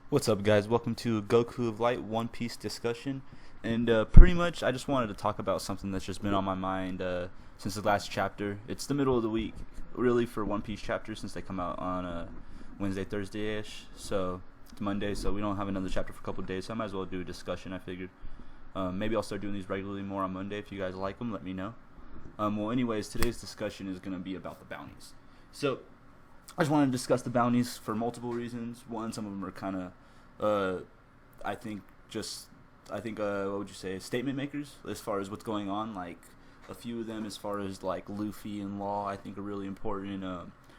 What's up, guys? Welcome to Goku of Light One Piece discussion. And pretty much, I just wanted to talk about something that's just been on my mind since the last chapter. It's the middle of the week, really, for One Piece chapters since they come out on Wednesday, Thursday ish. So it's Monday, so we don't have another chapter for a couple of days. So I might as well do a discussion, I figured. Maybe I'll start doing these regularly more on Monday. If you guys like them, let me know. Well, anyways, today's discussion is going to be about the bounties. So I just want to discuss the bounties for multiple reasons. One, some of them are kind of, I think, what would you say, statement makers as far as what's going on. Like a few of them, as far as like Luffy and Law, I think are really important.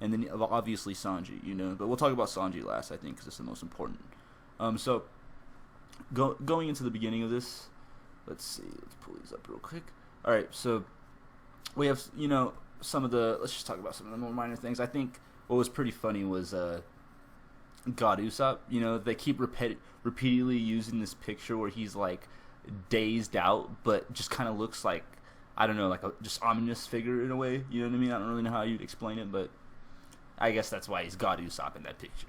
And then obviously Sanji, But we'll talk about Sanji last, I think, because it's the most important. So going into the beginning of this, let's pull these up real quick. All right, so we have let's just talk about some of the more minor things. I think what was pretty funny was God Usopp. They keep repeatedly using this picture where he's like dazed out, but just kind of looks like, I don't know, like a just ominous figure in a way. You know what I mean? I don't really know how you'd explain it, but I guess that's why he's God Usopp in that picture.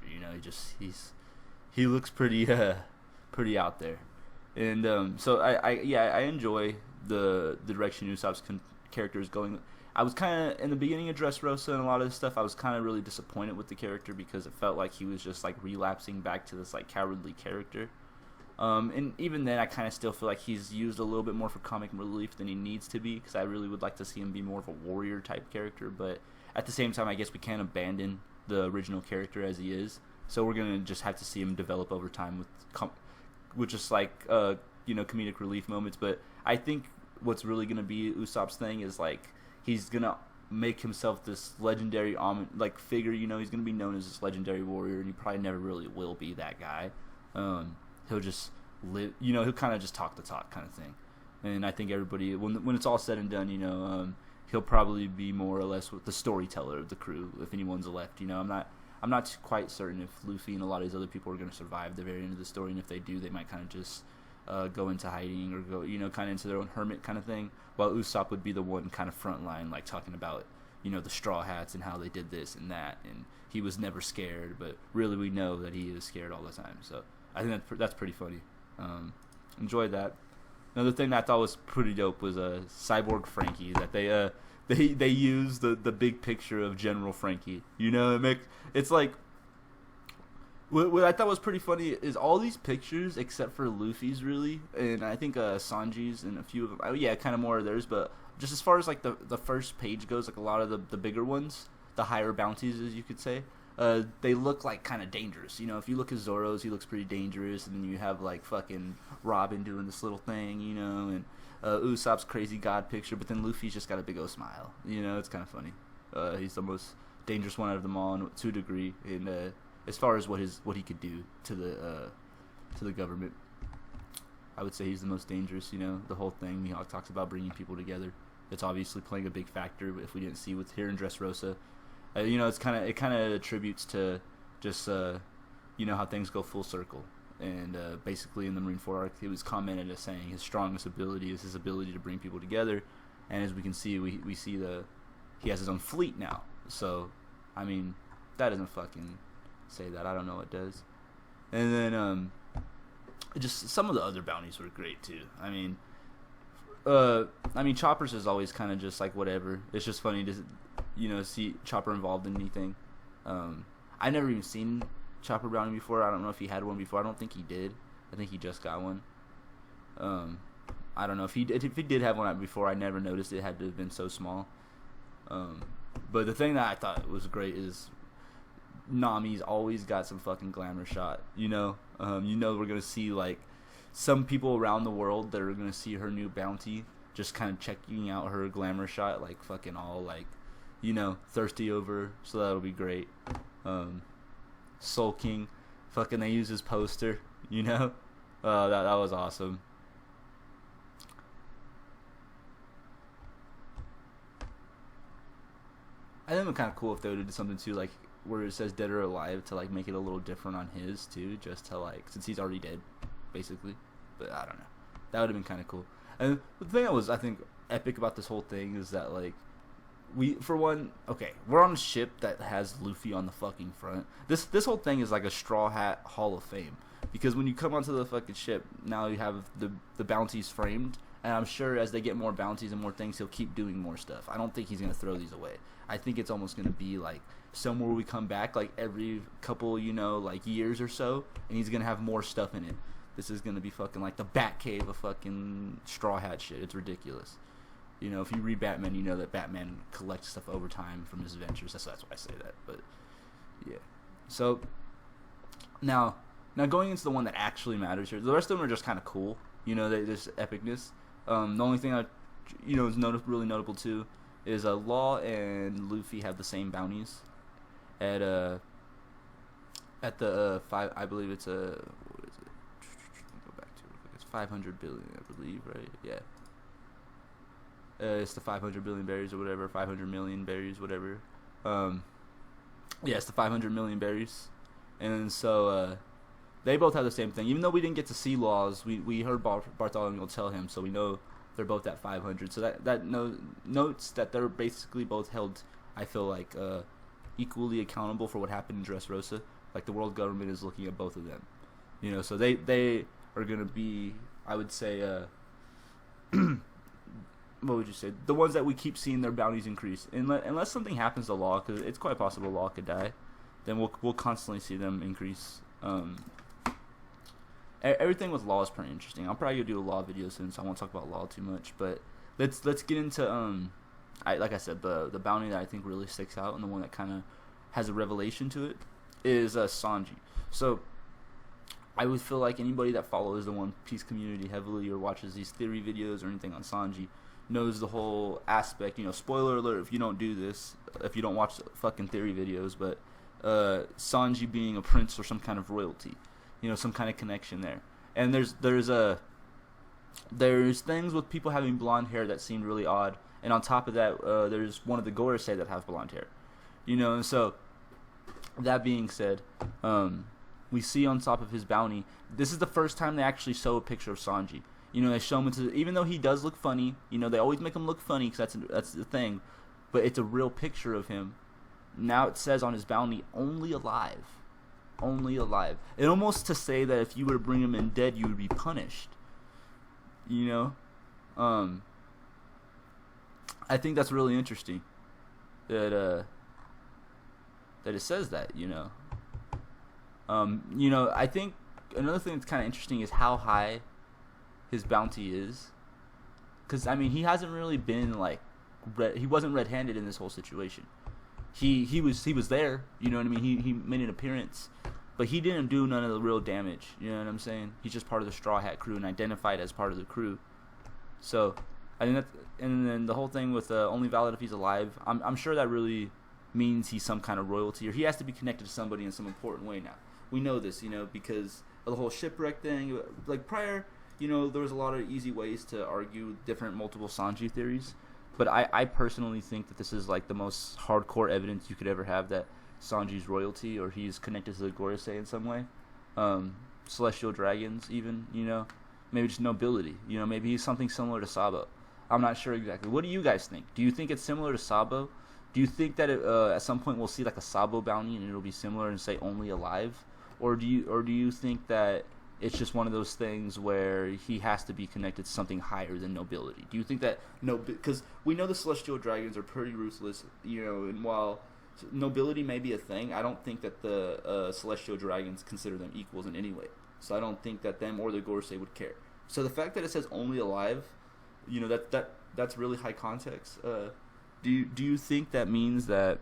He looks pretty pretty out there, and so I enjoy the direction Usopp's character is going. I was kind of, in the beginning of Dressrosa and a lot of this stuff, I was kind of really disappointed with the character because it felt like he was just like relapsing back to this like cowardly character. And even then, I kind of still feel like he's used a little bit more for comic relief than he needs to be, because I really would like to see him be more of a warrior type character. But at the same time, I guess we can't abandon the original character as he is. So we're gonna just have to see him develop over time with just like comedic relief moments. But I think what's really gonna be Usopp's thing is like, he's gonna make himself this legendary figure. He's gonna be known as this legendary warrior, and he probably never really will be that guy. He'll just live. He'll kind of just talk the talk kind of thing. And I think everybody, when it's all said and done, he'll probably be more or less the storyteller of the crew, if anyone's left. I'm not quite certain if Luffy and a lot of these other people are gonna survive the very end of the story, and if they do, they might kind of just go into hiding or go, kind of into their own hermit kind of thing, while Usopp would be the one kind of front line, like talking about, the Straw Hats and how they did this and that, and he was never scared, but really we know that he is scared all the time. So I think that's pretty funny. Enjoyed that. Another thing that I thought was pretty dope was Cyborg Frankie, that they used the big picture of General Frankie. It's like, what I thought was pretty funny is all these pictures, except for Luffy's, really, and I think Sanji's and a few of them. Oh, yeah, kind of more of theirs, but just as far as like the first page goes, like a lot of the bigger ones, the higher bounties, as you could say, they look like kind of dangerous. If you look at Zoro's, he looks pretty dangerous, and then you have like fucking Robin doing this little thing, and Usopp's crazy god picture, but then Luffy's just got a big old smile. It's kind of funny. He's the most dangerous one out of them all to a degree, and as far as what he could do to the government, I would say he's the most dangerous. The whole thing Mihawk talks about bringing people together. It's obviously playing a big factor. If we didn't see with here in Dressrosa, it kind of attributes to just how things go full circle. And basically in the Marineford arc, it was commented as saying his strongest ability is his ability to bring people together. And as we can see, we see he has his own fleet now. So I mean, that doesn't fucking say that. I don't know what does. And then just some of the other bounties were great too. I mean Chopper's is always kind of just like whatever. It's just funny to see Chopper involved in anything. I've never even seen Chopper bounty before. I don't know if he had one before. I don't think he did. I think he just got one. I don't know if he did have one before. I never noticed. It had to have been so small. But the thing that I thought was great is Nami's always got some fucking glamour shot. We're gonna see like some people around the world that are gonna see her new bounty, just kind of checking out her glamour shot, like fucking all like, thirsty over her. So that'll be great. Soul King, fucking they use his poster. That was awesome. I think it would be kind of cool if they would have did something too, like where it says dead or alive, to like make it a little different on his too, just to like, since he's already dead, basically. But I don't know. That would have been kind of cool. And the thing that was, I think, epic about this whole thing is that like for one, okay, we're on a ship that has Luffy on the fucking front. This whole thing is like a Straw Hat Hall of Fame, because when you come onto the fucking ship, now you have the bounties framed, and I'm sure as they get more bounties and more things, he'll keep doing more stuff. I don't think he's gonna throw these away. I think it's almost gonna be like somewhere we come back like every couple, like years or so, and he's gonna have more stuff in it. This is gonna be fucking like the Batcave of fucking Straw Hat shit. It's ridiculous. If you read Batman, you know that Batman collects stuff over time from his adventures. That's why I say that. But yeah. So now going into the one that actually matters here. The rest of them are just kind of cool. They just epicness. The only thing I, is really notable too is Law and Luffy have the same bounties at the five. I believe it's what is it? Go back to it. It's 500 billion, I believe, right? Yeah. It's the 500 billion berries or whatever, 500 million berries, whatever. It's the 500 million berries. And so they both have the same thing. Even though we didn't get to see Laws, we heard Bartholomew tell him, so we know they're both at 500. So that notes that they're basically both held, I feel like, equally accountable for what happened in Dressrosa. Like, the world government is looking at both of them. So they are going to be, I would say, what would you say? The ones that we keep seeing their bounties increase, unless something happens to Law, because it's quite possible Law could die. Then we'll constantly see them increase. Everything with Law is pretty interesting. I'm probably gonna do a Law video soon, so I won't talk about Law too much. But let's get into like I said, the bounty that I think really sticks out and the one that kind of has a revelation to it is Sanji. So I would feel like anybody that follows the One Piece community heavily or watches these theory videos or anything on Sanji knows the whole aspect. Spoiler alert if you don't do this, if you don't watch fucking theory videos, but Sanji being a prince or some kind of royalty, some kind of connection there. And there's things with people having blonde hair that seem really odd, and on top of that, there's one of the Gorosei that have blonde hair, and so that being said, we see on top of his bounty, this is the first time they actually show a picture of Sanji. They show him even though he does look funny, they always make him look funny because that's the thing, but it's a real picture of him. Now it says on his bounty, only alive. Only alive. It almost to say that if you were to bring him in dead, you would be punished. I think that's really interesting that it says that, I think another thing that's kind of interesting is how high his bounty is, because he hasn't really been he wasn't red-handed in this whole situation. He was there, you know what I mean. He made an appearance, but he didn't do none of the real damage. You know what I'm saying? He's just part of the Straw Hat crew and identified as part of the crew. So I think and then the whole thing with only valid if he's alive. I'm sure that really means he's some kind of royalty, or he has to be connected to somebody in some important way. Now we know this, because of the whole shipwreck thing. Like prior, there was a lot of easy ways to argue different multiple Sanji theories, but I personally think that this is like the most hardcore evidence you could ever have that Sanji's royalty, or he's connected to the Gorosei in some way, celestial dragons even, maybe just nobility, maybe he's something similar to Sabo. I'm not sure exactly. What do you guys think? Do you think it's similar to Sabo? Do you think that at some point we'll see like a Sabo bounty and it'll be similar and say only alive, or do you think that it's just one of those things where he has to be connected to something higher than nobility? Do you think that because we know the celestial dragons are pretty ruthless, and while nobility may be a thing, I don't think that the celestial dragons consider them equals in any way. So I don't think that them or the Gorosei would care. So the fact that it says only alive, that's really high context. Do you think that means that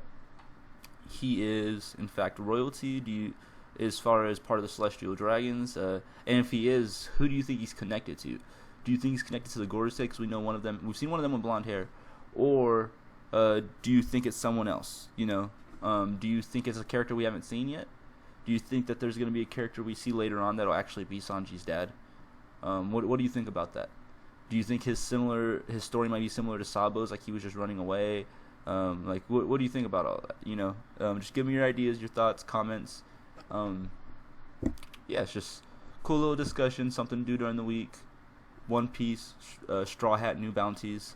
he is in fact royalty? As far as part of the celestial dragons, and if he is, who do you think he's connected to? Do you think he's connected to the Gorosei? Because we know one of them. We've seen one of them with blonde hair, or do you think it's someone else? Do you think it's a character we haven't seen yet? Do you think that there's going to be a character we see later on that'll actually be Sanji's dad? What do you think about that? Do you think his story might be similar to Sabo's, like he was just running away? What do you think about all that? Just give me your ideas, your thoughts, comments. It's just cool little discussion, something to do during the week. One Piece, Straw Hat, new bounties.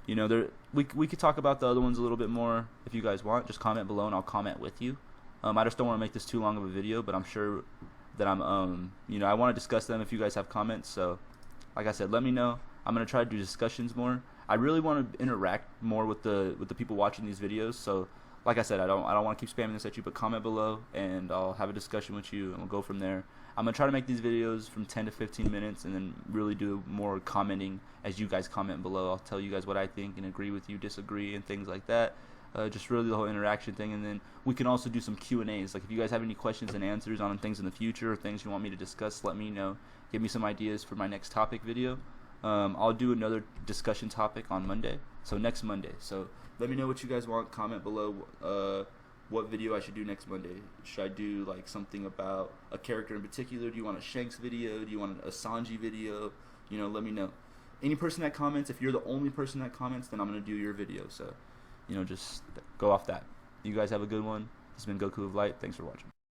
You know, we could talk about the other ones a little bit more if you guys want. Just comment below and I'll comment with you. I just don't want to make this too long of a video, but I'm sure that you know, I want to discuss them if you guys have comments. So, like I said, let me know. I'm gonna try to do discussions more. I really want to interact more with the people watching these videos. So, like I said, I don't want to keep spamming this at you, but comment below and I'll have a discussion with you and we'll go from there. I'm gonna try to make these videos from 10 to 15 minutes and then really do more commenting as you guys comment below. I'll tell you guys what I think and agree with you, disagree, and things like that. Just really the whole interaction thing, and then we can also do some Q&As. Like if you guys have any questions and answers on things in the future or things you want me to discuss, let me know. Give me some ideas for my next topic video. I'll do another discussion topic on Monday, so next Monday. So let me know what you guys want. Comment below what video I should do next Monday. Should I do like something about a character in particular? Do you want a Shanks video? Do you want a Sanji video? You know, let me know. Any person that comments, if you're the only person that comments, then I'm going to do your video. So, you know, just go off that. You guys have a good one. This has been Goku of Light. Thanks for watching.